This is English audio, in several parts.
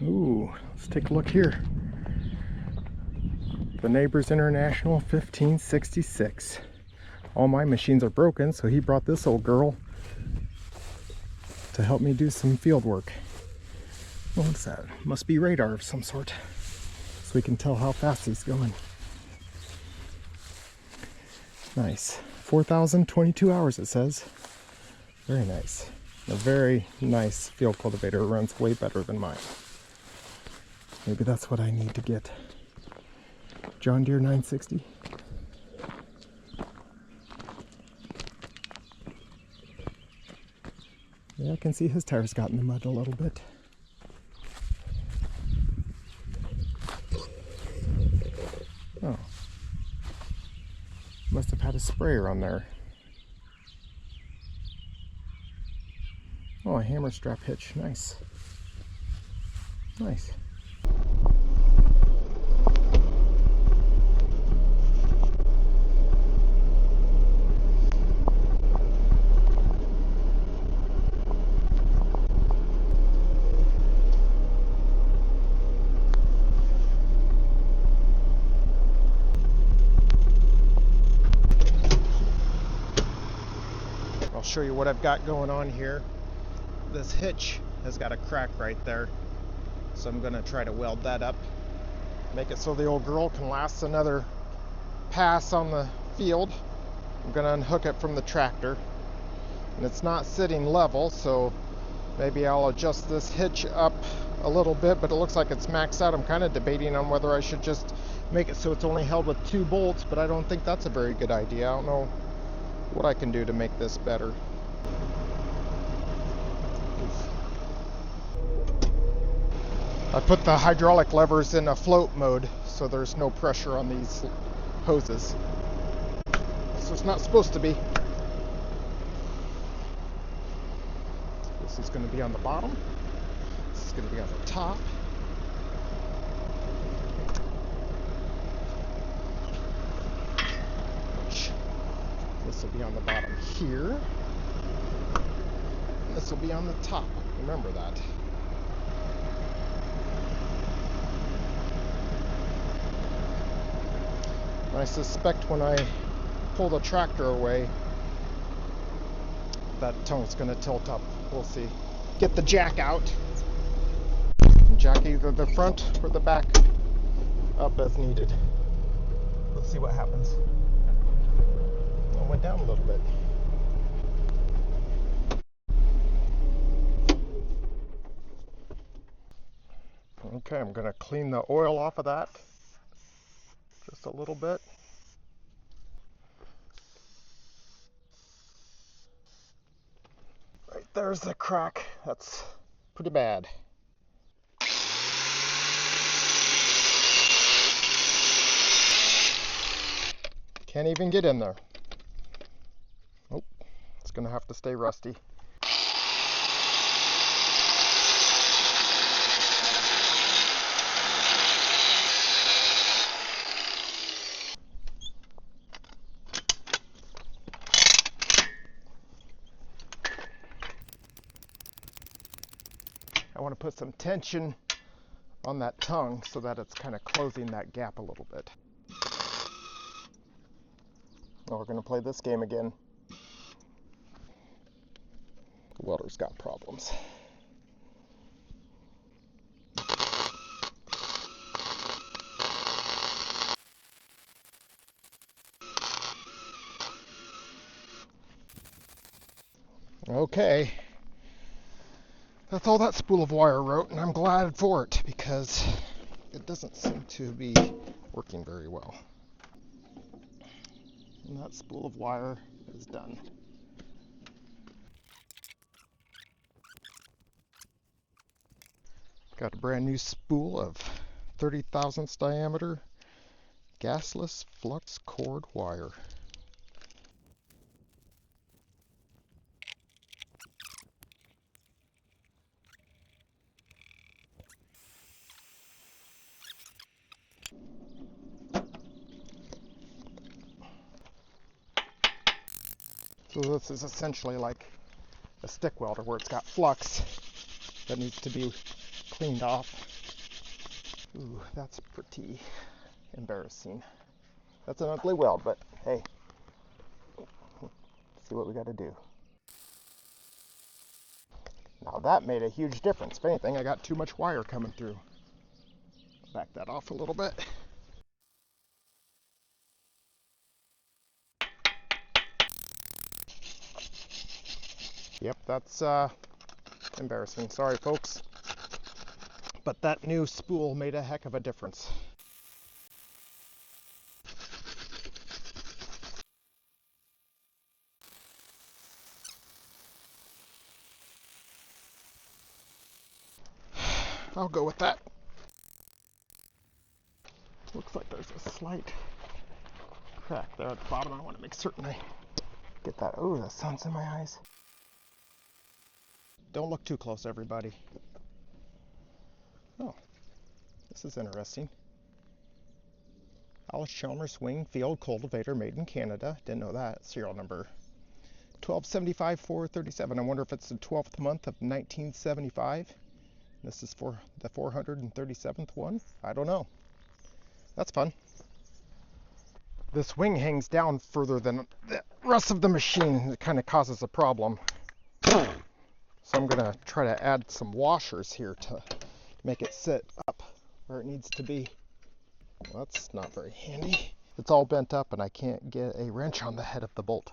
Ooh, let's take a look here. The Neighbors International 1566. All my machines are broken, so he brought this old girl to help me do some field work. What's that? Must be radar of some sort, so we can tell how fast he's going. Nice. 4,022 hours it says. Very nice. A very nice field cultivator. It runs way better than mine. Maybe that's what I need to get. John Deere 960. Yeah, I can see his tires got in the mud a little bit. Oh. Must have had a sprayer on there. Oh, a hammer strap hitch. Nice. Nice. I'll show you what I've got going on here. This hitch has got a crack right there, so I'm going to try to weld that up, make it so the old girl can last another pass on the field. I'm going to unhook it from the tractor, and it's not sitting level, so maybe I'll adjust this hitch up a little bit, but it looks like it's maxed out. I'm kind of debating on whether I should just make it so it's only held with 2 bolts, but I don't think that's a very good idea. I don't know what I can do to make this better. I put the hydraulic levers in a float mode, so there's no pressure on these hoses. So it's not supposed to be. This is going to be on the bottom. This is going to be on the top. This will be on the bottom here. And this will be on the top. Remember that. I suspect when I pull the tractor away, that tongue's going to tilt up. We'll see. Get the jack out. Jack either the front or the back up as needed. Let's see what happens. It went down a little bit. Okay, I'm going to clean the oil off of that just a little bit. Right there's the crack. That's pretty bad. Can't even get in there. Oh, it's going to have to stay rusty. I want to put some tension on that tongue so that it's kind of closing that gap a little bit. Oh, we're going to play this game again. The welder's got problems. Okay. That's all that spool of wire wrote, and I'm glad for it because it doesn't seem to be working very well. And that spool of wire is done. Got a brand new spool of 30 thousandths diameter gasless flux cord wire. So this is essentially like a stick welder where it's got flux that needs to be cleaned off. Ooh, that's pretty embarrassing. That's an ugly weld, but hey, see what we got to do. Now that made a huge difference. If anything, I got too much wire coming through. Back that off a little bit. Yep, that's embarrassing. Sorry, folks. But that new spool made a heck of a difference. I'll go with that. Looks like there's a slight crack there at the bottom. I want to make certain I get that. Oh, the sun's in my eyes. Don't look too close, everybody. Oh, this is interesting. Alice Chalmers Wing Field Cultivator, made in Canada. Didn't know that. Serial number 1275-437. I wonder if it's the 12th month of 1975. This is for the 437th one. I don't know. That's fun. This wing hangs down further than the rest of the machine. It kind of causes a problem. So I'm going to try to add some washers here to make it sit up where it needs to be. Well, that's not very handy. It's all bent up and I can't get a wrench on the head of the bolt.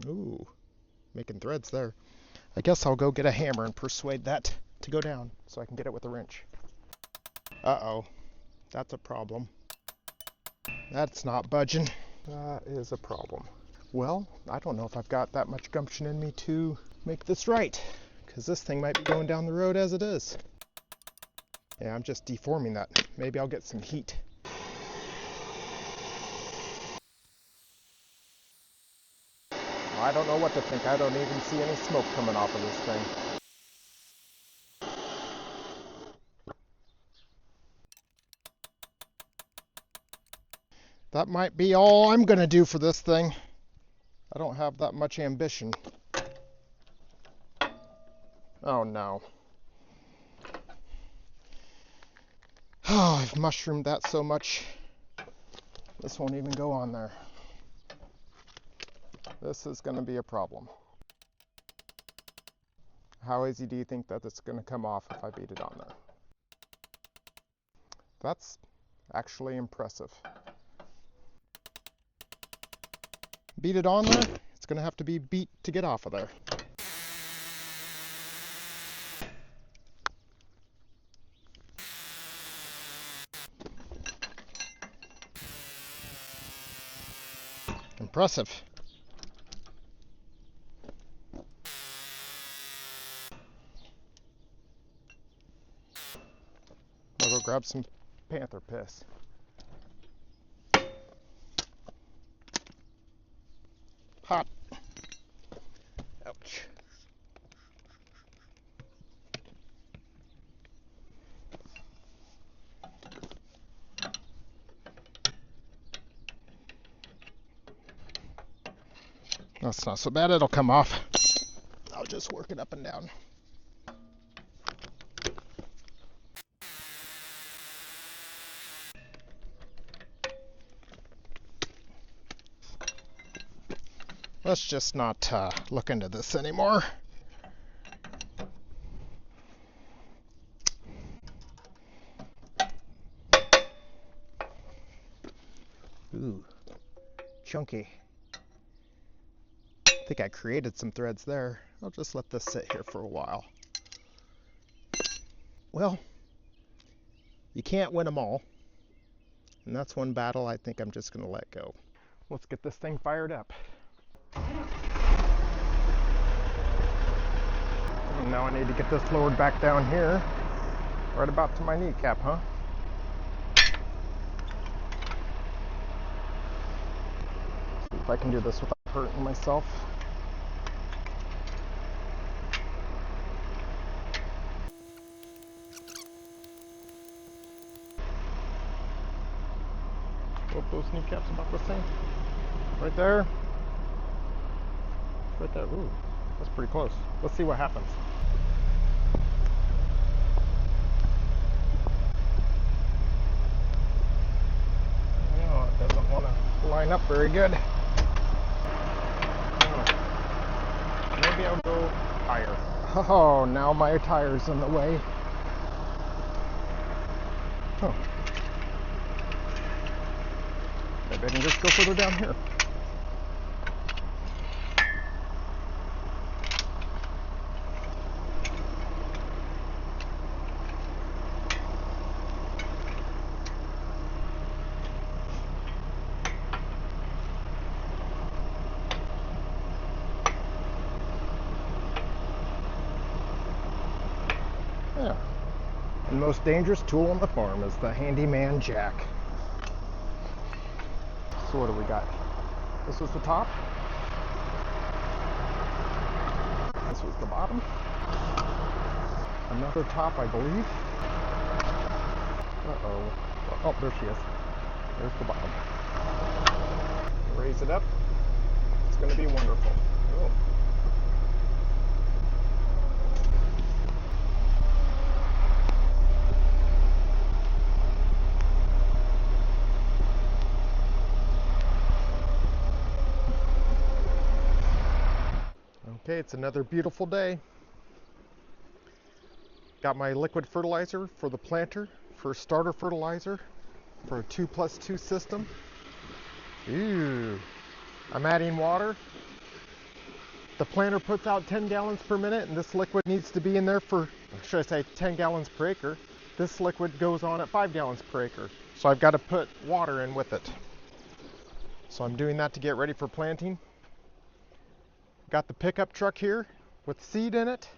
Ooh, making threads there. I guess I'll go get a hammer and persuade that to go down so I can get it with a wrench. Uh-oh, that's a problem. That's not budging. That is a problem. Well, I don't know if I've got that much gumption in me to make this right, because this thing might be going down the road as it is. Yeah, I'm just deforming that. Maybe I'll get some heat. I don't know what to think. I don't even see any smoke coming off of this thing. That might be all I'm going to do for this thing. I don't have that much ambition. Oh no. Oh, I've mushroomed that so much. This won't even go on there. This is going to be a problem. How easy do you think that it's going to come off if I beat it on there? That's actually impressive. Beat it on there, it's going to have to be beat to get off of there. Impressive. I'll go grab some panther piss. Hot. Ouch. That's not so bad, it'll come off. I'll just work it up and down. Let's just not look into this anymore. Ooh, chunky. I think I created some threads there. I'll just let this sit here for a while. Well, you can't win them all. And that's one battle I think I'm just going to let go. Let's get this thing fired up. And now I need to get this lowered back down here. Right about to my kneecap, huh? See if I can do this without hurting myself. Both those kneecaps about the same. Right there. Right there. Ooh, that's pretty close. Let's see what happens. No, it doesn't want to line up very good. Maybe I'll go higher. Oh, now my tire's in the way. Oh. Maybe I can just go further down here. Yeah. The most dangerous tool on the farm is the handyman jack. So what do we got? This was the top. This was the bottom. Another top, I believe. Uh-oh. Oh, there she is. There's the bottom. Raise it up. It's going to be wonderful. Oh. Okay, it's another beautiful day. Got my liquid fertilizer for the planter, for starter fertilizer, for a 2+2 system. Ooh, I'm adding water. The planter puts out 10 gallons per minute, and this liquid needs to be in there for, should I say, 10 gallons per acre. This liquid goes on at 5 gallons per acre. So I've got to put water in with it. So I'm doing that to get ready for planting. Got the pickup truck here with seed in it.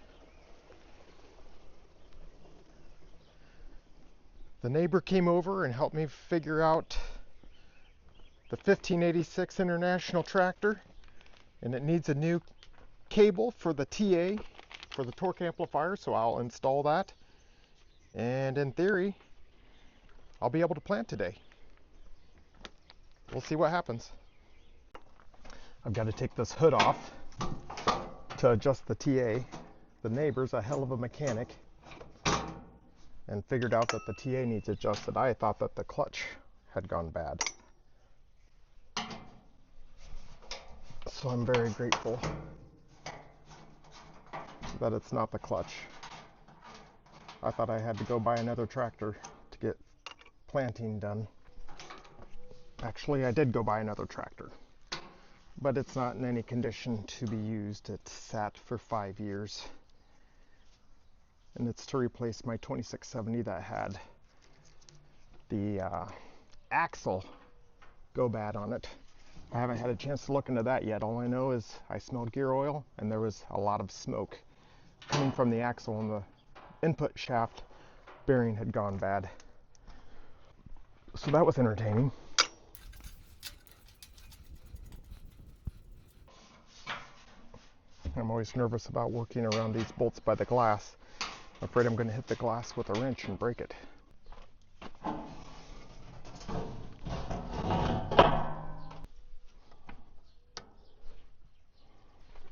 The neighbor came over and helped me figure out the 1586 International tractor, and it needs a new cable for the TA, for the torque amplifier, so I'll install that. And in theory, I'll be able to plant today. We'll see what happens. I've got to take this hood off to adjust the TA. The neighbor's a hell of a mechanic and figured out that the TA needs adjusted. I thought that the clutch had gone bad. So I'm very grateful that it's not the clutch. I thought I had to go buy another tractor to get planting done. Actually, I did go buy another tractor, but it's not in any condition to be used. It's sat for 5 years. And it's to replace my 2670 that had the axle go bad on it. I haven't had a chance to look into that yet. All I know is I smelled gear oil and there was a lot of smoke coming from the axle, and the input shaft bearing had gone bad. So that was entertaining. I'm always nervous about working around these bolts by the glass. I'm afraid I'm going to hit the glass with a wrench and break it.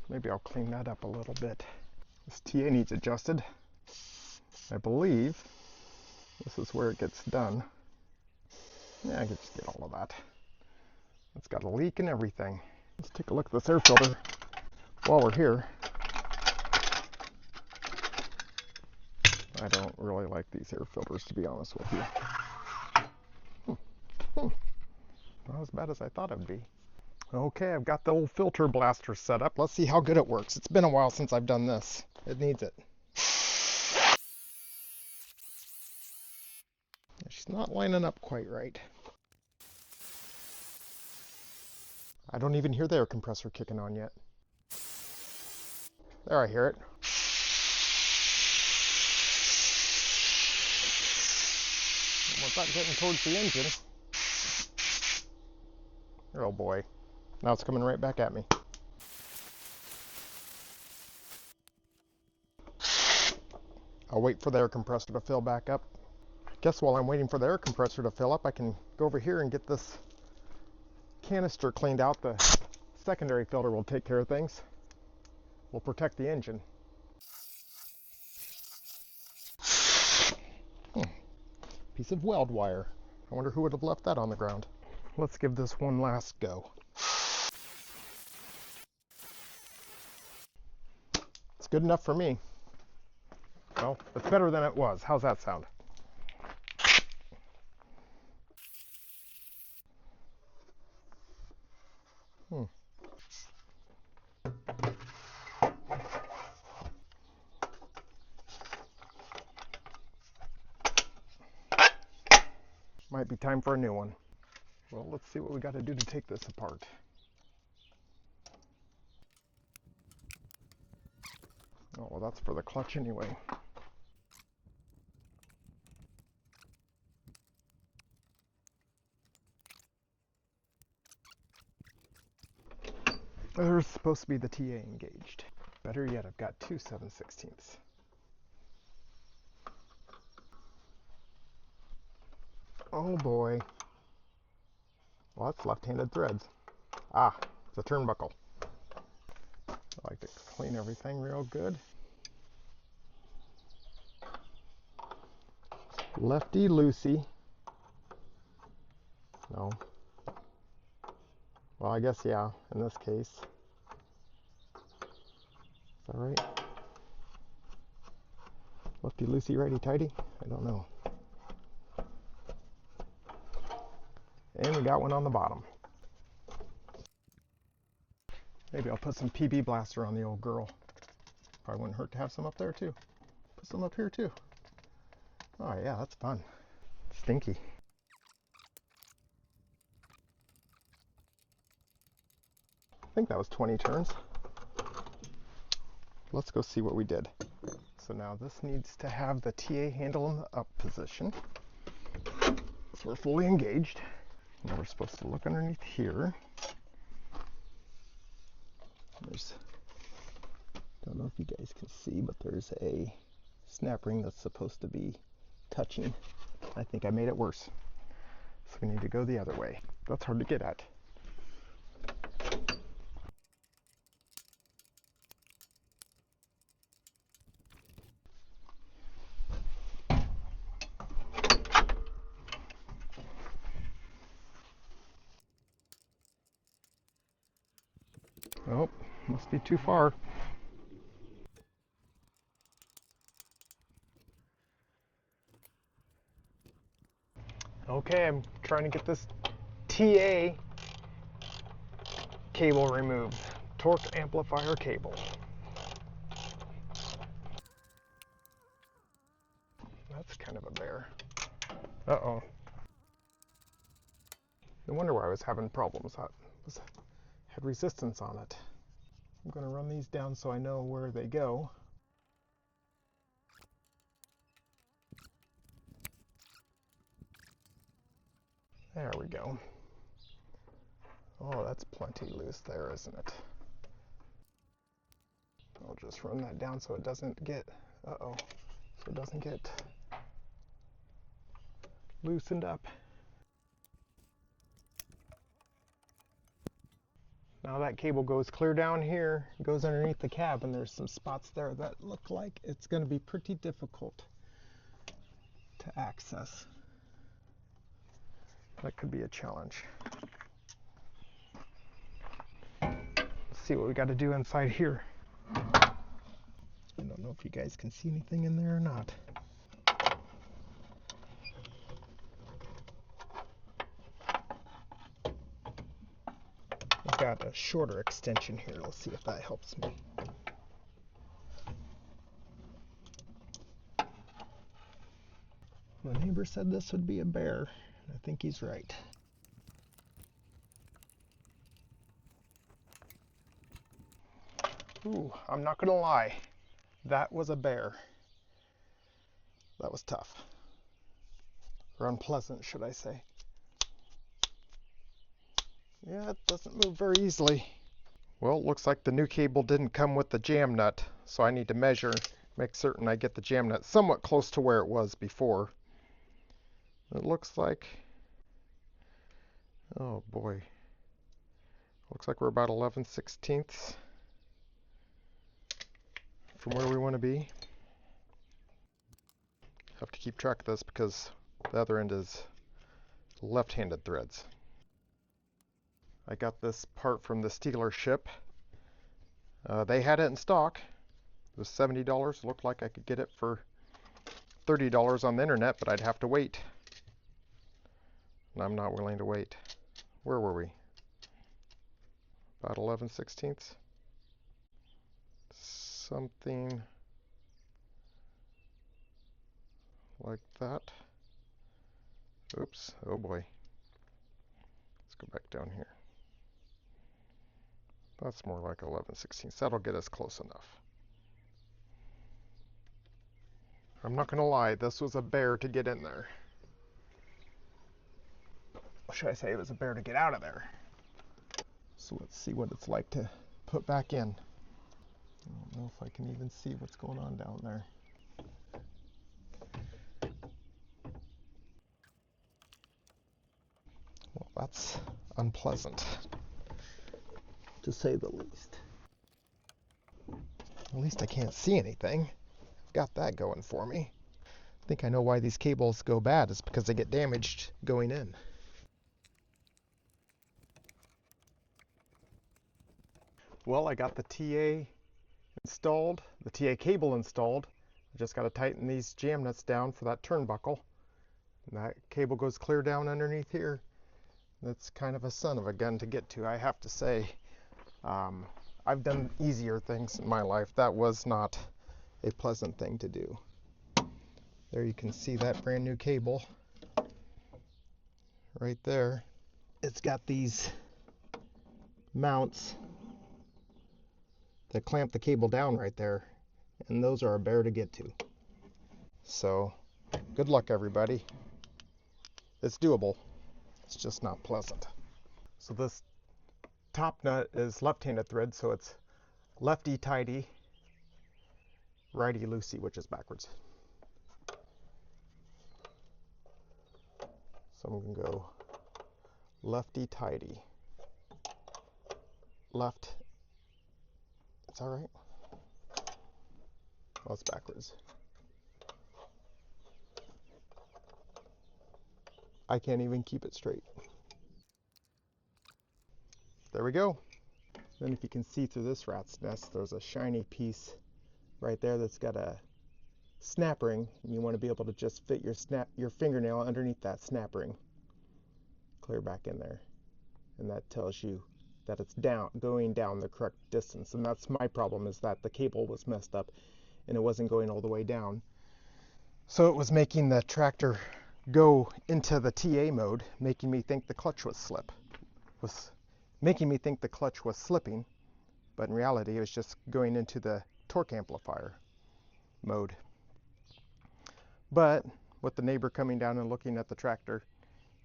Maybe I'll clean that up a little bit. This TA needs adjusted. I believe this is where it gets done. Yeah, I can just get all of that. It's got a leak and everything. Let's take a look at this air filter while we're here. I don't really like these air filters, to be honest with you. Not as bad as I thought it would be. Okay, I've got the old filter blaster set up. Let's see how good it works. It's been a while since I've done this. It needs it. She's not lining up quite right. I don't even hear the air compressor kicking on yet. There, I hear it. Well, it's not getting towards the engine. Oh boy. Now it's coming right back at me. I'll wait for the air compressor to fill back up. Guess while I'm waiting for the air compressor to fill up, I can go over here and get this canister cleaned out, the secondary filter will take care of things. We'll protect the engine. Piece of weld wire. I wonder who would have left that on the ground. Let's give this one last go. It's good enough for me. Well, it's better than it was. How's that sound? Might be time for a new one. Well, let's see what we got to do to take this apart. Oh, well, that's for the clutch anyway. There's supposed to be the TA engaged. Better yet, I've got two 7/16. Oh boy. Well, that's left-handed threads. Ah, it's a turnbuckle. I like to clean everything real good. Lefty loosey. No. Well, I guess, yeah, in this case. Is that right? Lefty loosey, righty tighty? I don't know. And we got one on the bottom. Maybe I'll put some PB Blaster on the old girl. Probably wouldn't hurt to have some up there too. Put some up here too. Oh yeah, that's fun. Stinky. I think that was 20 turns. Let's go see what we did. So now this needs to have the TA handle in the up position. So we're fully engaged. Now we're supposed to look underneath here. There's, don't know if you guys can see, but there's a snap ring that's supposed to be touching. I think I made it worse. So we need to go the other way. That's hard to get at. Oh, must be too far. Okay, I'm trying to get this TA cable removed. Torque amplifier cable. That's kind of a bear. Uh-oh. No wonder why I was having problems. That had resistance on it. I'm going to run these down so I know where they go. There we go. Oh, that's plenty loose there, isn't it? I'll just run that down so it doesn't get, so it doesn't get loosened up. Now that cable goes clear down here, goes underneath the cab, and there's some spots there that look like it's going to be pretty difficult to access. That could be a challenge. Let's see what we got to do inside here. I don't know if you guys can see anything in there or not. I've got a shorter extension here. Let's see if that helps me. The neighbor said this would be a bear. I think he's right. Ooh, I'm not gonna lie. That was a bear. That was tough. Or unpleasant, should I say. Yeah, it doesn't move very easily. Well, it looks like the new cable didn't come with the jam nut, so I need to measure, make certain I get the jam nut somewhat close to where it was before. It looks like, oh boy, Looks like we're about 11/16 from where we want to be. Have to keep track of this because the other end is left-handed threads. I got this part from this dealership. They had it in stock. It was $70. Looked like I could get it for $30 on the internet, but I'd have to wait. And I'm not willing to wait. Where were we? About 11/16. Something like that. Oops, oh boy. Let's go back down here. That's more like 11/16. That'll get us close enough. I'm not gonna lie, this was a bear to get in there. Or should I say it was a bear to get out of there? So let's see what it's like to put back in. I don't know if I can even see what's going on down there. Well, that's unpleasant, to say the least. At least I can't see anything. I've got that going for me. I think I know why these cables go bad. It's because they get damaged going in. Well, I got the TA installed, the TA cable installed. I just got to tighten these jam nuts down for that turnbuckle. And that cable goes clear down underneath here. That's kind of a son of a gun to get to, I have to say. I've done easier things in my life. That was not a pleasant thing to do. There you can see that brand new cable right there. It's got these mounts that clamp the cable down right there, and those are a bear to get to. So good luck, everybody. It's doable. It's just not pleasant. So this top nut is left-handed thread, so it's lefty tighty, righty loosey, which is backwards. So I'm gonna go lefty tighty, left. It's all right. Well, it's backwards. I can't even keep it straight. There we go. Then if you can see through this rat's nest, there's a shiny piece right there that's got a snap ring, and you want to be able to just fit your fingernail underneath that snap ring. Clear back in there. And that tells you that it's going down the correct distance. And that's my problem, is that the cable was messed up and it wasn't going all the way down. So it was making the tractor go into the TA mode, making me think the clutch was slipping, but in reality it was just going into the torque amplifier mode. But with the neighbor coming down and looking at the tractor,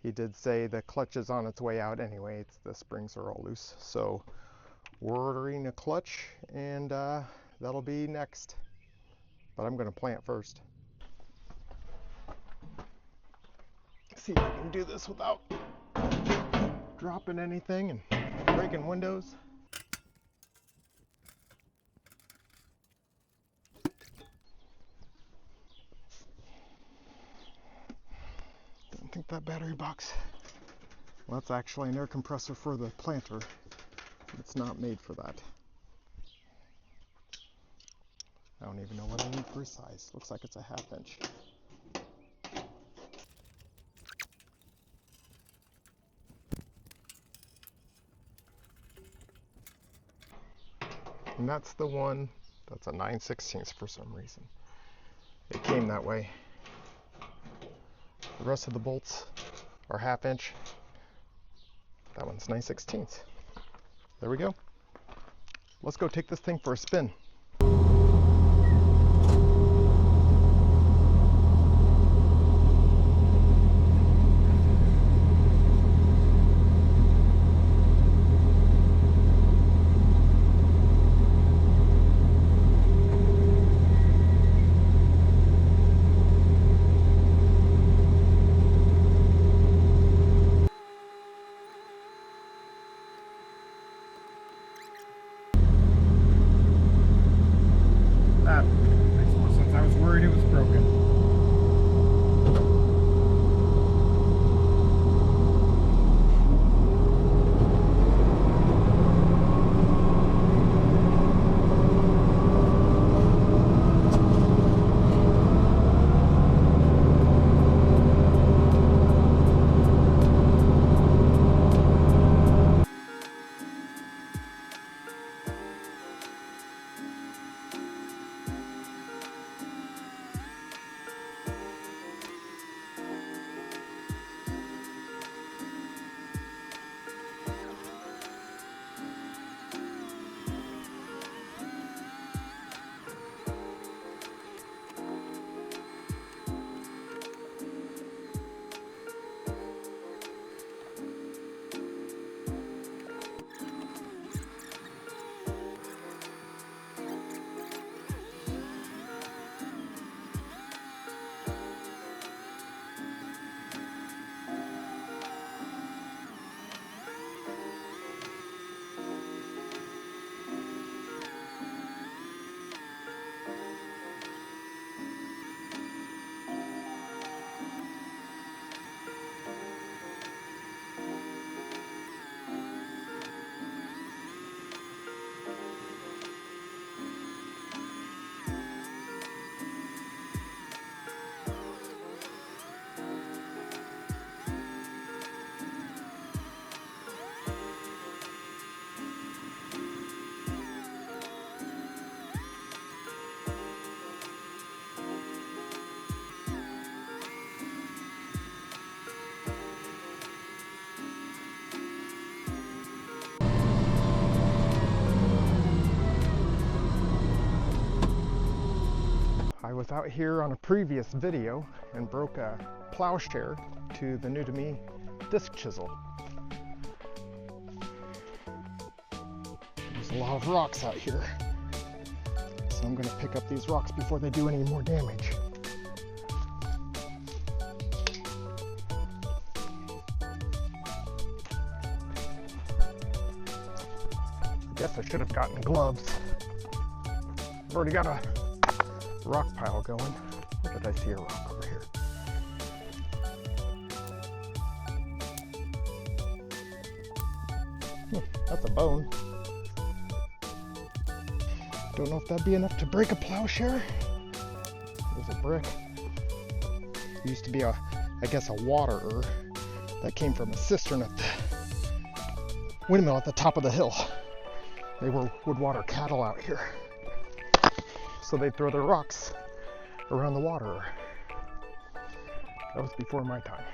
he did say the clutch is on its way out anyway. The springs are all loose. So we're ordering a clutch, and that'll be next. But I'm going to plant first. See if I can do this without dropping anything and breaking windows. Don't think that battery box. Well, that's actually an air compressor for the planter. It's not made for that. I don't even know what I need for a size. Looks like it's a 1/2 inch. And that's the one, that's a 9/16 for some reason. It came that way. The rest of the bolts are 1/2 inch. That one's 9/16. There we go. Let's go take this thing for a spin. was out here on a previous video and broke a plowshare to the new to me disc chisel. There's a lot of rocks out here, so I'm going to pick up these rocks before they do any more damage. I guess I should have gotten gloves. I've already got a rock pile going. Where did I see a rock over here? That's a bone. Don't know if that'd be enough to break a plowshare. There's a brick. It used to be I guess a waterer that came from a cistern at the windmill at the top of the hill. They would water cattle out here. So they'd throw their rocks around the waterer. That was before my time.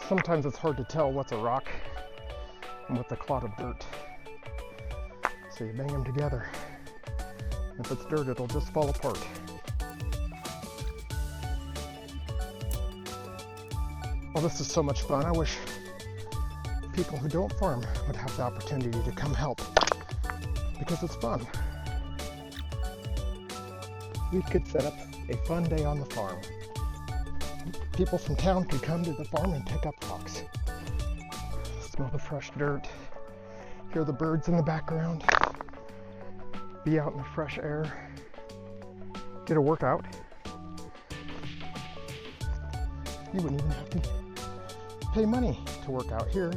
Sometimes it's hard to tell what's a rock and what's a clod of dirt. So you bang them together. If it's dirt, it'll just fall apart. Well, this is so much fun. I wish people who don't farm would have the opportunity to come help, because it's fun. We could set up a fun day on the farm. People from town could come to the farm and pick up rocks. Smell the fresh dirt, hear the birds in the background, be out in the fresh air, get a workout. You wouldn't even have to pay money to work out here.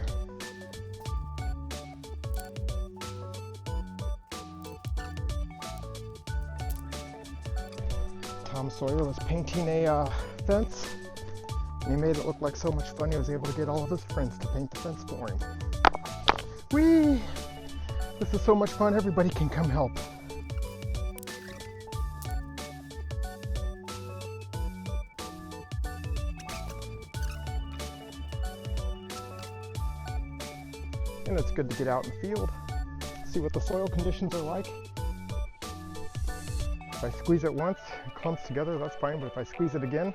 Tom Sawyer was painting a fence. And he made it look like so much fun, he was able to get all of his friends to paint the fence for him. Whee! This is so much fun, everybody can come help. And it's good to get out in the field, see what the soil conditions are like. If I squeeze it once, it clumps together, that's fine, but if I squeeze it again,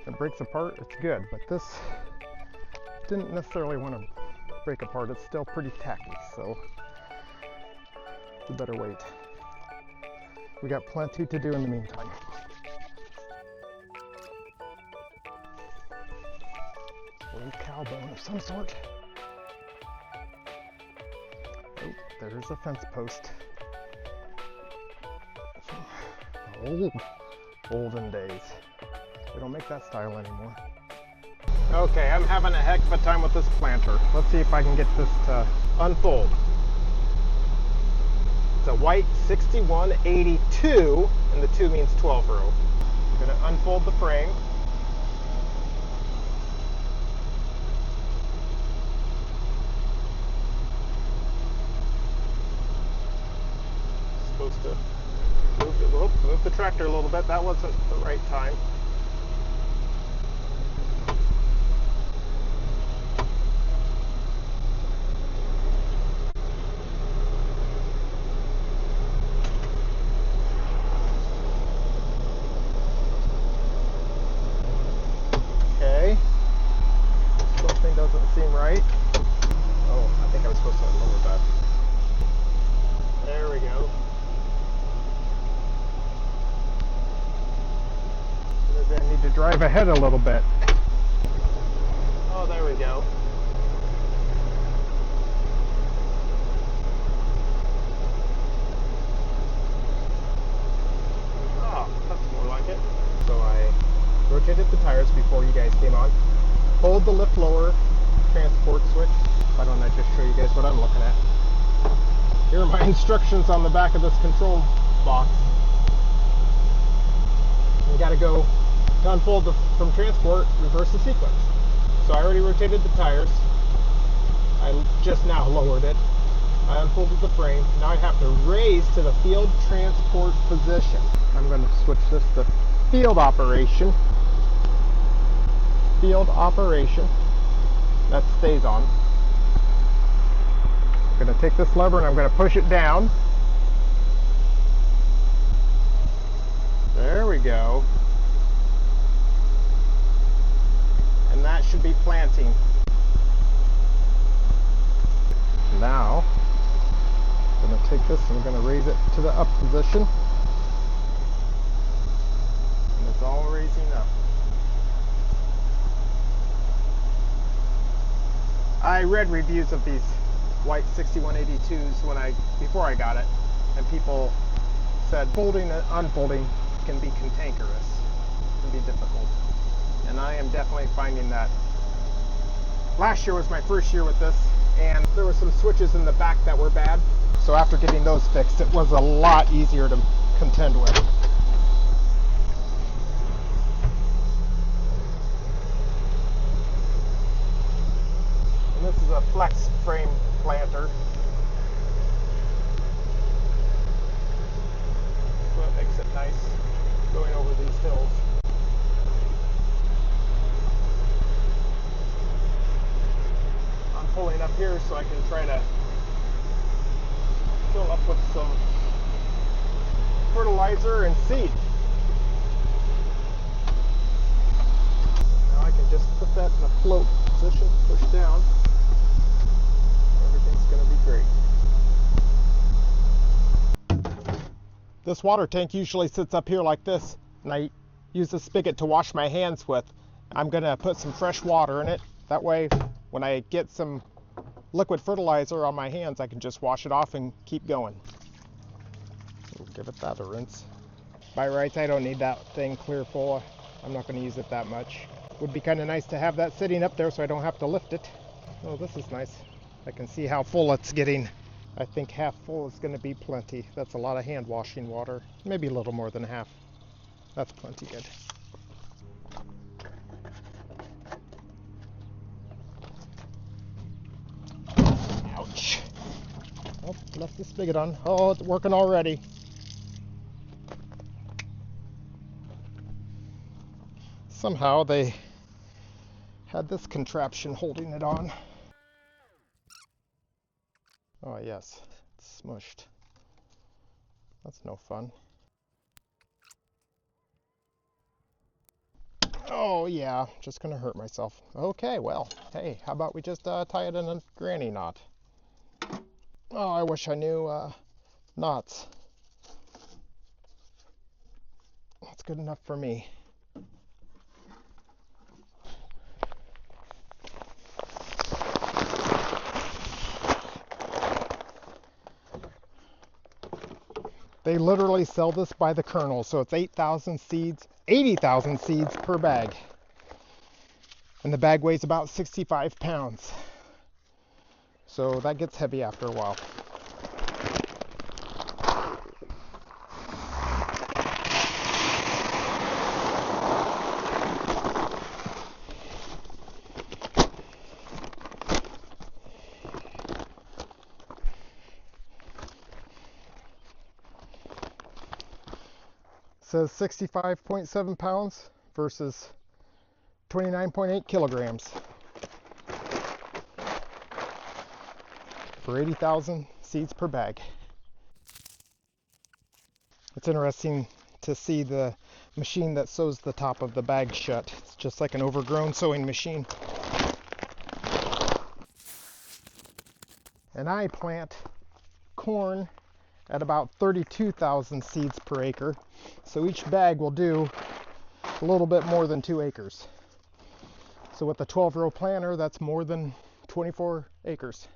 it breaks apart, it's good. But this didn't necessarily want to break apart. It's still pretty tacky, so we better wait. We got plenty to do in the meantime. Old cow bone of some sort. Oh, there's a fence post. Olden days. They don't make that style anymore. Okay, I'm having a heck of a time with this planter. Let's see if I can get this to unfold. It's a white 6182, and the 2 means 12 row. I'm going to unfold the frame. Supposed to move the tractor a little bit. That wasn't the right time. Doesn't seem right. Oh, I think I was supposed to lower that. There we go. Maybe I need to drive ahead a little bit. Oh, there we go. Oh, that's more like it. So I rotated the tires before you guys came on. Hold the lift lower transport switch. Why don't I just show you guys what I'm looking at? Here are my instructions on the back of this control box. You got to go to unfold from transport, reverse the sequence. So I already rotated the tires. I just now lowered it. I unfolded the frame. Now I have to raise to the field transport position. I'm going to switch this to field operation. Field operation. That stays on. I'm going to take this lever and I'm going to push it down. There we go. And that should be planting. Now, I'm going to take this and I'm going to raise it to the up position. And it's all raising up. I read reviews of these white 6182s before I got it, and people said folding and unfolding can be cantankerous, can be difficult. And I am definitely finding that. Last year was my first year with this, and there were some switches in the back that were bad. So after getting those fixed, it was a lot easier to contend with. And this is a flex frame planter. So it makes it nice going over these hills. I'm pulling up here so I can try to fill up with some fertilizer and seed. Now I can just put that in a float position, push down. Everything's going to be great. This water tank usually sits up here like this, and I use the spigot to wash my hands with. I'm going to put some fresh water in it. That way, when I get some liquid fertilizer on my hands, I can just wash it off and keep going. We'll give it that a rinse. By rights, I don't need that thing clear full. I'm not going to use it that much. Would be kind of nice to have that sitting up there so I don't have to lift it. Oh, this is nice. I can see how full it's getting. I think half full is going to be plenty. That's a lot of hand washing water. Maybe a little more than half. That's plenty good. Ouch. Oh, left the spigot on. Oh, it's working already. Somehow they had this contraption holding it on. Oh yes, it's smushed. That's no fun. Oh yeah, just gonna hurt myself. Okay, well, hey, how about we just tie it in a granny knot? Oh, I wish I knew knots. That's good enough for me. They literally sell this by the kernel, so it's 8,000 seeds, 80,000 seeds per bag. And the bag weighs about 65 pounds. So that gets heavy after a while. Says 65.7 pounds versus 29.8 kilograms for 80,000 seeds per bag. It's interesting to see the machine that sews the top of the bag shut. It's just like an overgrown sewing machine. And I plant corn at about 32,000 seeds per acre. So each bag will do a little bit more than 2 acres. So with a 12-row planter, that's more than 24 acres.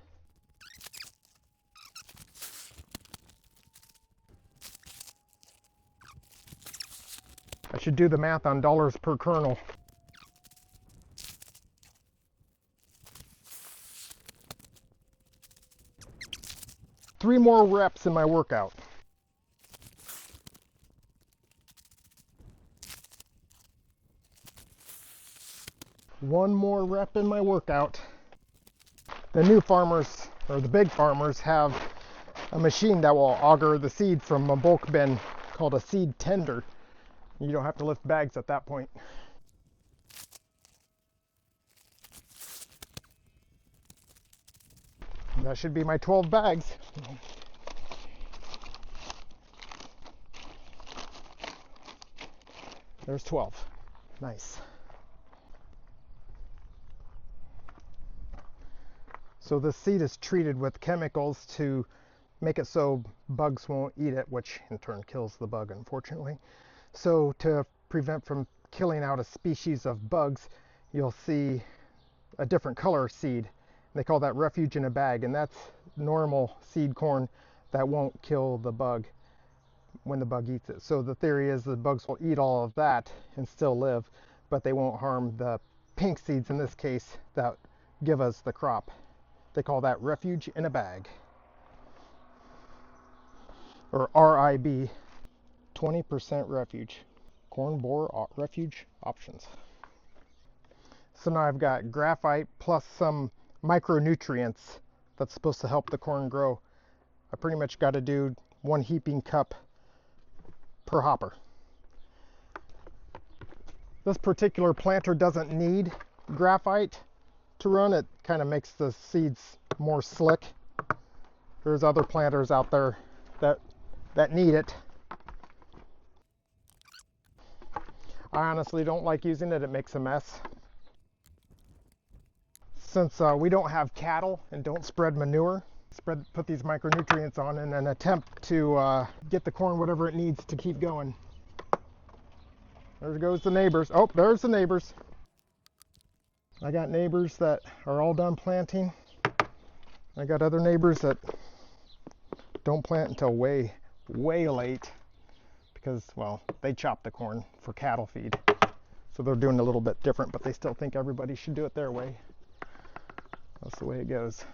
I should do the math on dollars per kernel. Three more reps in my workout. One more rep in my workout. The new farmers or the big farmers, have a machine that will auger the seed from a bulk bin called a seed tender. You don't have to lift bags at that point. That should be my 12 bags. There's 12. Nice. So this seed is treated with chemicals to make it so bugs won't eat it, which in turn kills the bug, unfortunately. So to prevent from killing out a species of bugs, you'll see a different color seed. They call that refuge in a bag, and that's normal seed corn that won't kill the bug when the bug eats it. So the theory is the bugs will eat all of that and still live, but they won't harm the pink seeds in this case that give us the crop. They call that refuge in a bag, or RIB, 20% refuge, corn borer refuge options. So now I've got graphite plus some micronutrients that's supposed to help the corn grow. I pretty much got to do 1 heaping cup per hopper. This particular planter doesn't need graphite to run. It kind of makes the seeds more slick. There's other planters out there that need it. I honestly don't like using it. It makes a mess. Since we don't have cattle and don't spread manure, put these micronutrients on in an attempt to get the corn whatever it needs to keep going. There goes the neighbors. Oh, there's the neighbors. I got neighbors that are all done planting. I got other neighbors that don't plant until way late because, well, they chop the corn for cattle feed. So they're doing a little bit different, but they still think everybody should do it their way. That's the way it goes.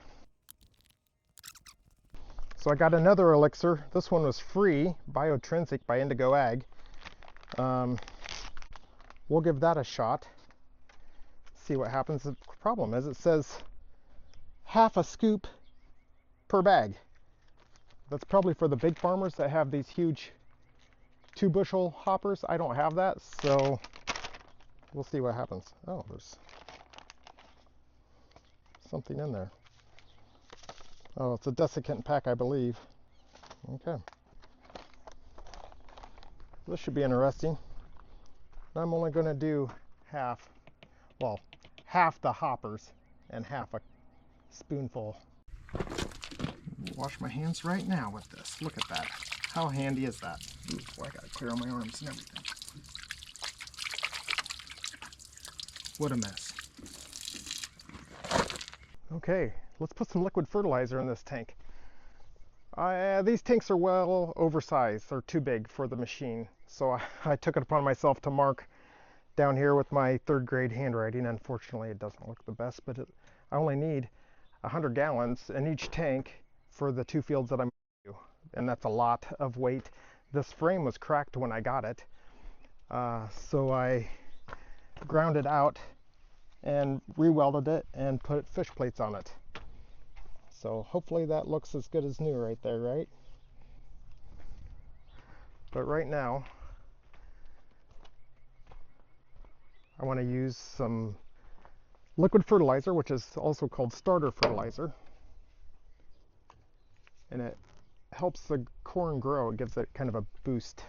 So I got another elixir. This one was free, Biotrinsic by Indigo Ag. We'll give that a shot. See what happens. The problem is it says half a scoop per bag. That's probably for the big farmers that have these huge 2-bushel hoppers. I don't have that, so we'll see what happens. Oh, there's something in there. Oh, it's a desiccant pack, I believe. Okay. This should be interesting. I'm only going to do half the hoppers and half a spoonful. Wash my hands right now with this. Look at that. How handy is that? Ooh, boy, I got to clear all my arms and everything. What a mess. Okay, let's put some liquid fertilizer in this tank. These tanks are well oversized. They're too big for the machine. So I took it upon myself to mark down here with my 3rd grade handwriting. Unfortunately, it doesn't look the best, but I only need 100 gallons in each tank for the 2 fields that I'm going to do. And that's a lot of weight. This frame was cracked when I got it. So I ground it out and re-welded it and put fish plates on it. So hopefully that looks as good as new right there, right? But right now, I want to use some liquid fertilizer, which is also called starter fertilizer. And it helps the corn grow. It gives it kind of a boost.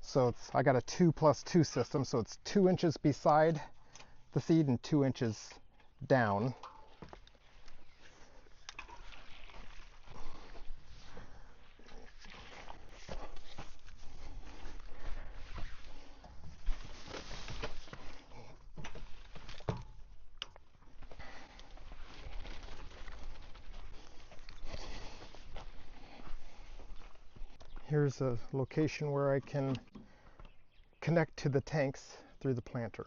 So I got a 2+2 system, so it's 2 inches beside the seed and 2 inches down. Here's a location where I can connect to the tanks through the planter.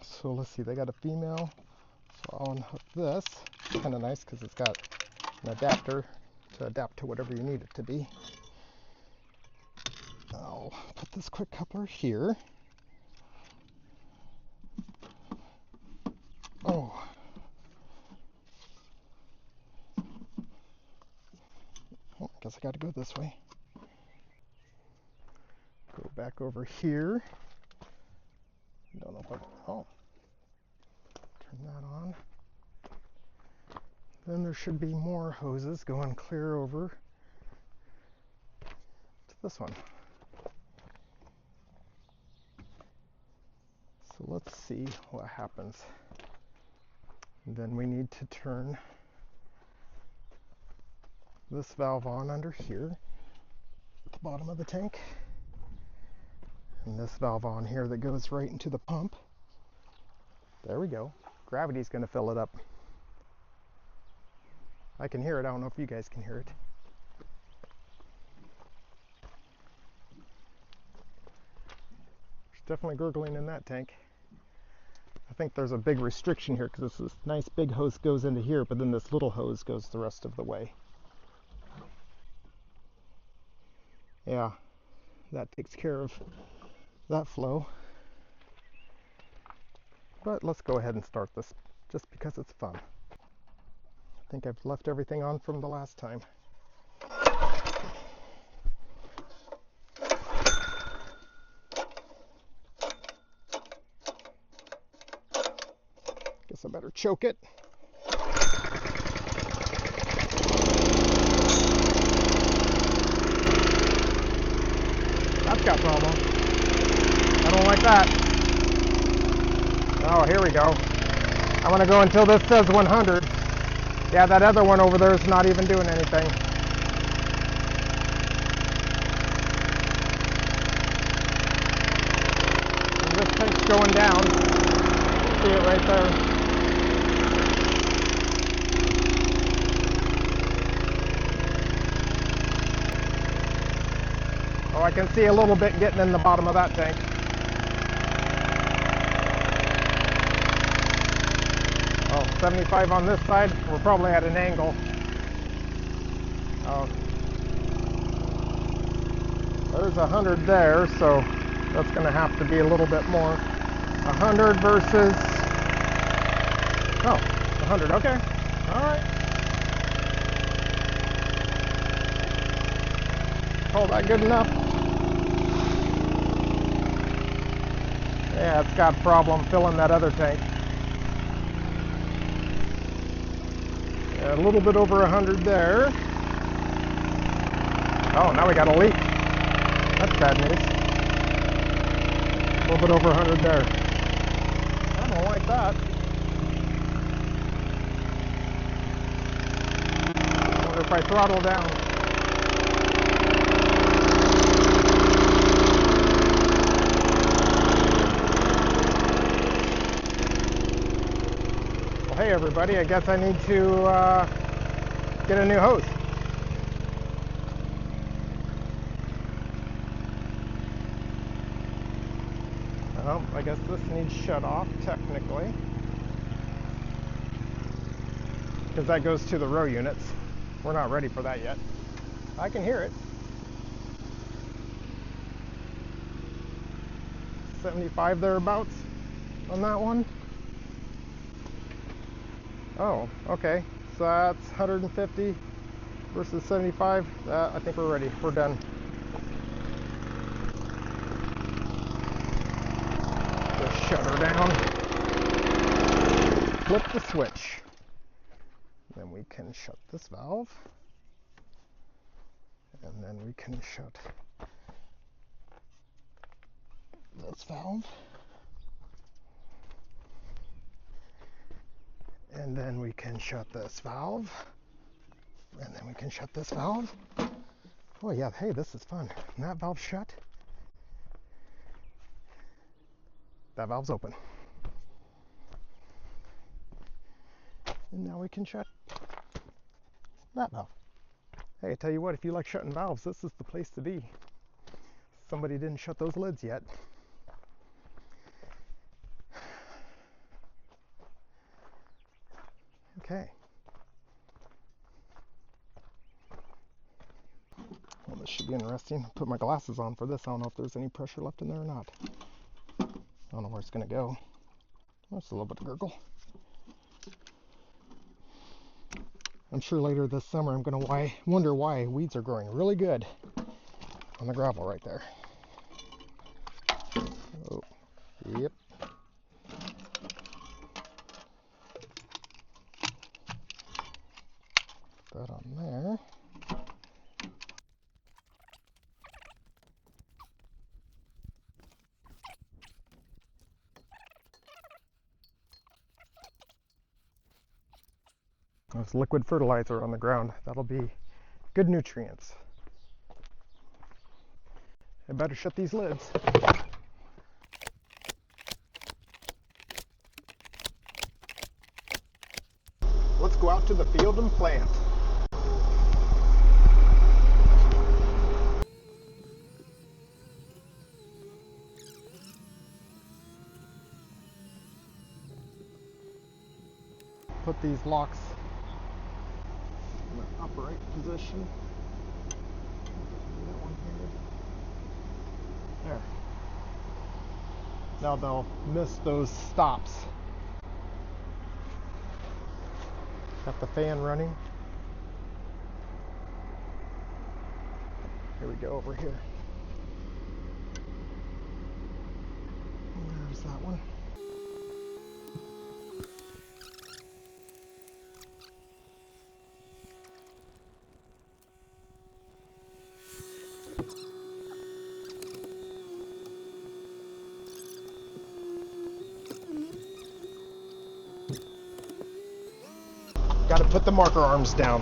So let's see, they got a female. So I'll unhook this. It's kind of nice because it's got an adapter to adapt to whatever you need it to be. I'll put this quick coupler here. Oh. got to go this way. Go back over here. Don't know if oh. Turn that on. Then there should be more hoses going clear over to this one. So let's see what happens. And then we need to turn this valve on under here at the bottom of the tank. And this valve on here that goes right into the pump. There we go. Gravity's going to fill it up. I can hear it. I don't know if you guys can hear it. There's definitely gurgling in that tank. I think there's a big restriction here because this nice big hose goes into here, but then this little hose goes the rest of the way. Yeah, that takes care of that flow. But let's go ahead and start this just because it's fun. I think I've left everything on from the last time. Guess I better choke it. That's got problem. I don't like that. Oh, here we go. I'm going to go until this says 100. Yeah, that other one over there is not even doing anything. And this tank's going down. See it right there. Oh, I can see a little bit getting in the bottom of that tank. Oh, 75 on this side. We're probably at an angle. Oh, there's 100 there, so that's going to have to be a little bit more. 100 versus... Oh, 100. Okay. All right. Oh, that good enough? Yeah, it's got a problem filling that other tank. Yeah, a little bit over 100 there. Oh, now we got a leak. That's bad news. A little bit over 100 there. I don't like that. I wonder if I throttle down. Well, hey everybody, I guess I need to get a new hose. Well, I guess this needs shut off technically, because that goes to the row units. We're not ready for that yet. I can hear it. 75 thereabouts on that one. Oh, okay. So that's 150 versus 75. I think we're ready. We're done. Just shut her down. Flip the switch. Then we can shut this valve. And then we can shut this valve. And then we can shut this valve. And then we can shut this valve. Oh yeah, hey, this is fun. And that valve's shut. That valve's open. And now we can shut that valve. Hey, I tell you what, if you like shutting valves, this is the place to be. Somebody didn't shut those lids yet. Okay. Well, this should be interesting. Put my glasses on for this. I don't know if there's any pressure left in there or not. I don't know where it's going to go. That's a little bit of gurgle. I'm sure later this summer I'm going to wonder why weeds are growing really good on the gravel right there. Oh, yep. Put that on there. There's liquid fertilizer on the ground. That'll be good nutrients. I better shut these lids. Let's go out to the field and plant. Put these locks in the upright position. There. Now they'll miss those stops. Got the fan running. Here we go over here. There's that one. Got to put the marker arms down.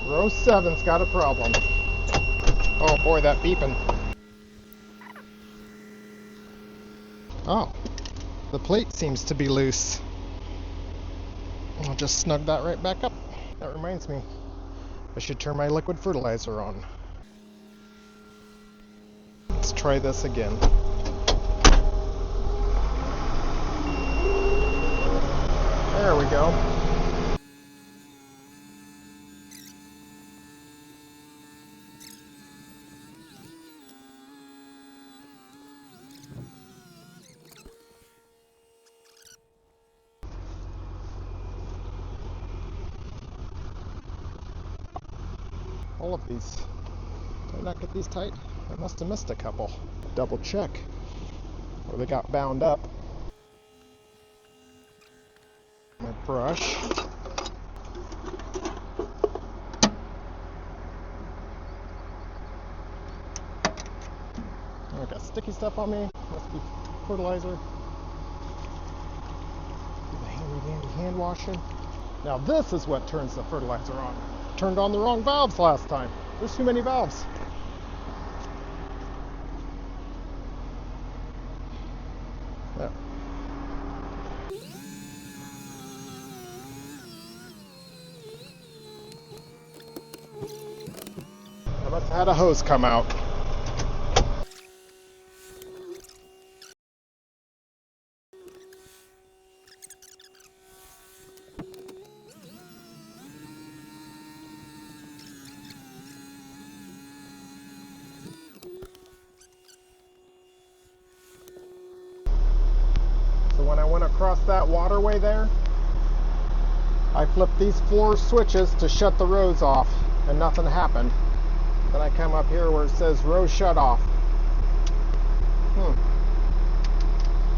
Row 7's got a problem. Oh boy, that beeping. Oh, the plate seems to be loose. I'll just snug that right back up. That reminds me, I should turn my liquid fertilizer on. Let's try this again. There we go. All of these. Did I not get these tight? I must have missed a couple. Double check where they got bound up. My brush. I got sticky stuff on me. Must be fertilizer. Do the handy dandy hand washing. Now this is what turns the fertilizer on. Turned on the wrong valves last time. There's too many valves. There. I must have had a hose come out. When I went across that waterway there, I flipped these 4 switches to shut the rows off and nothing happened. Then I come up here where it says row shut off.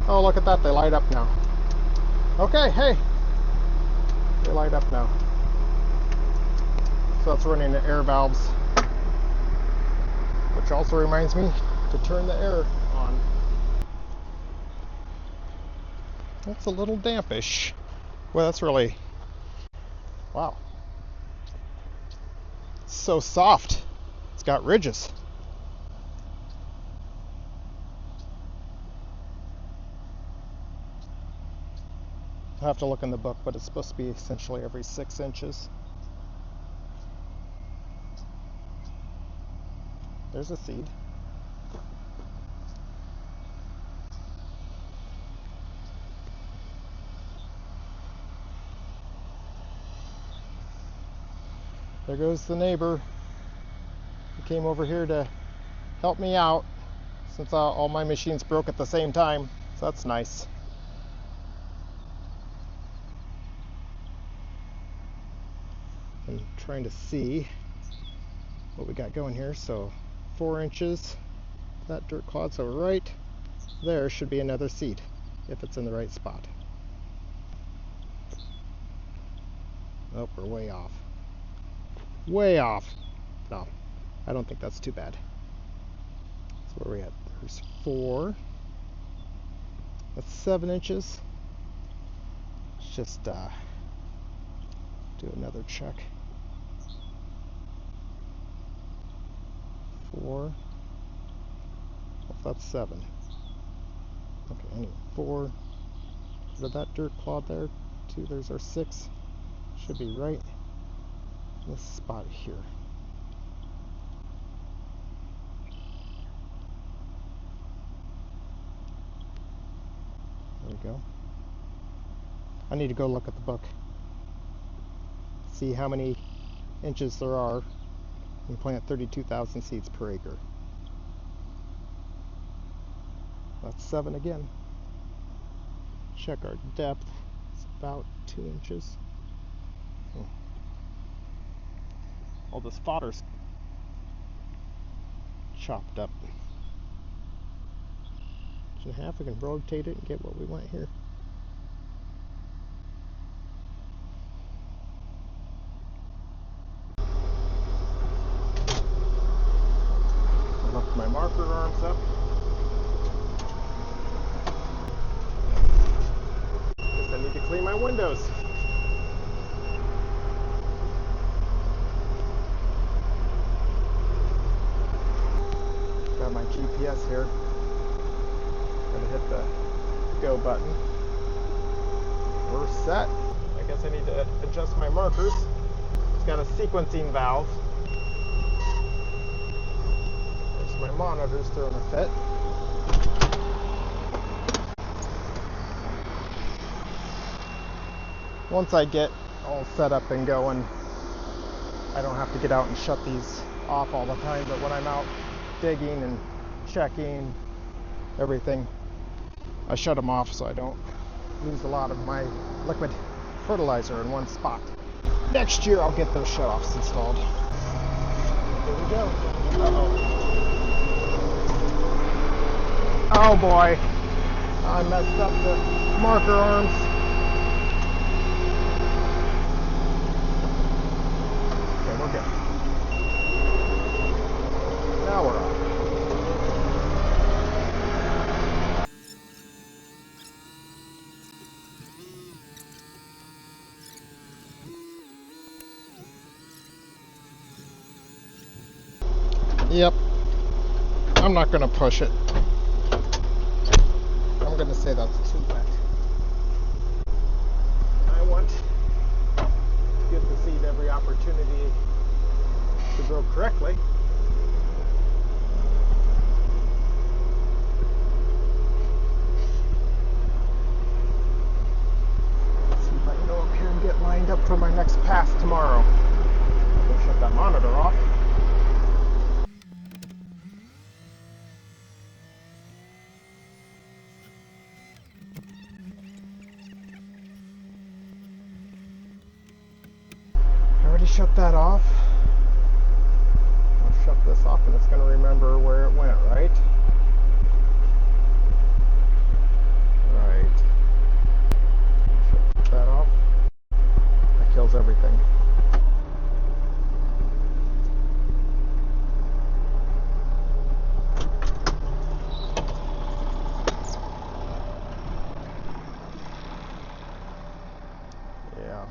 Oh, look at that, they light up now. Okay, hey, they light up now. So that's running the air valves, which also reminds me to turn the air on. That's a little dampish. Well, that's really, wow. It's so soft. It's got ridges. I'll have to look in the book, but it's supposed to be essentially every 6 inches. There's a seed. There goes the neighbor. He came over here to help me out since all my machines broke at the same time. So that's nice. I'm trying to see what we got going here. So 4 inches, that dirt clod. So right there should be another seed if it's in the right spot. Oh, we're way off. Way off. No, I don't think that's too bad. So where are we at? There's 4. That's 7 inches. Let's just do another check. 4. Oh, that's 7. Okay, anyway, 4. Did that dirt clod there? 2. There's our 6. Should be right in this spot here. There we go. I need to go look at the book. See how many inches there are. We plant 32,000 seeds per acre. That's 7 again. Check our depth. It's about 2 inches. All this fodder's chopped up. 1.5. We can rotate it and get what we want here. I left my marker arms up. Guess I need to clean my windows. Got my GPS here. Gonna hit the go button. We're set. I guess I need to adjust my markers. It's got a sequencing valve. There's my monitors throwing a fit. Once I get all set up and going, I don't have to get out and shut these off all the time, but when I'm out digging and checking everything, I shut them off so I don't lose a lot of my liquid fertilizer in one spot. Next year I'll get those shut-offs installed. Here we go. Oh boy, I messed up the marker arms. Okay, we're good. Now we're on. Yep, I'm not going to push it. I'm going to say that's too wet. I want to give the seed every opportunity to grow correctly. Let's see if I can go up here and get lined up for my next pass tomorrow. I'll shut that monitor off. Shut that off. I'll shut this off and it's going to remember where it went, right? Right. Shut that off. That kills everything. Yeah.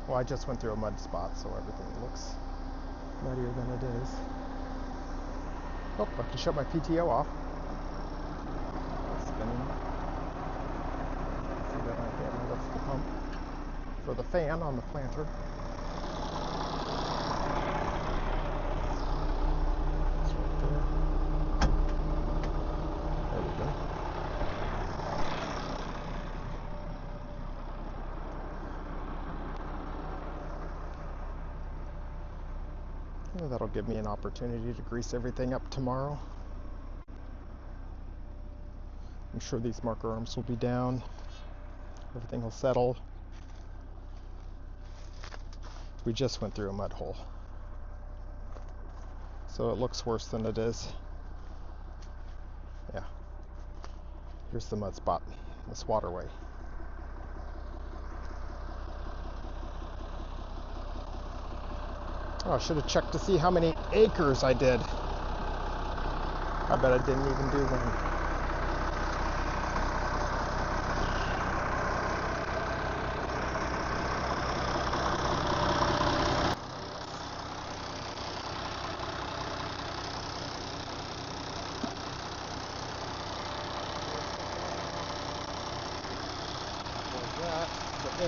Well, I just went through a mud spot, so everything looks muddier than it is. Oh, I can shut my PTO off. It's spinning. See that on camera? That's the pump for the fan on the planter. It's right there. There we go. That'll give me an opportunity to grease everything up tomorrow. I'm sure these marker arms will be down. Everything will settle. We just went through a mud hole, so it looks worse than it is. Yeah. Here's the mud spot, this waterway. Oh, I should have checked to see how many acres I did. I bet I didn't even do one. That, the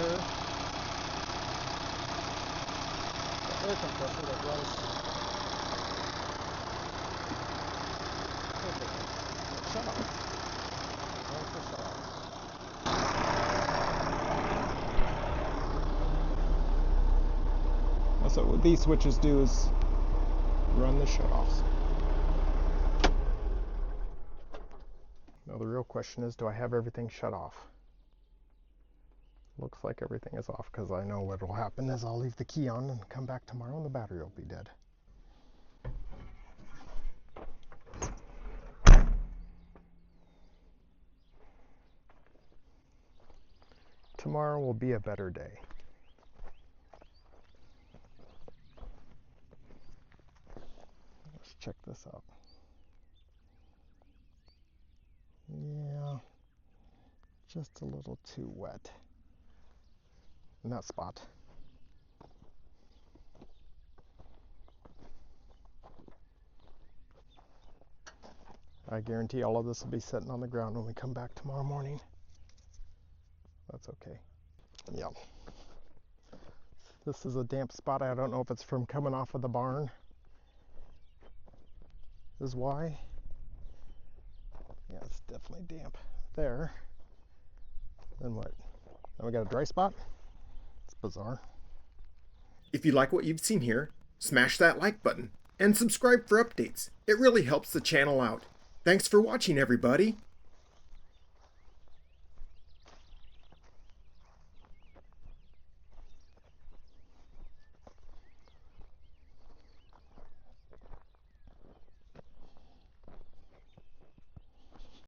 air compressor that runs. Shut off. Shut off. That's what these switches do, is run the shut-offs. Now the real question is, do I have everything shut off? Looks like everything is off, because I know what will happen is I'll leave the key on and come back tomorrow and the battery will be dead. Tomorrow will be a better day. Let's check this out. Yeah, just a little too wet in that spot. I guarantee all of this will be sitting on the ground when we come back tomorrow morning. That's okay. Yeah. This is a damp spot. I don't know if it's from coming off of the barn. Is why. Yeah, it's definitely damp there. Then what? Then we got a dry spot? It's bizarre. If you like what you've seen here, smash that like button and subscribe for updates. It really helps the channel out. Thanks for watching, everybody.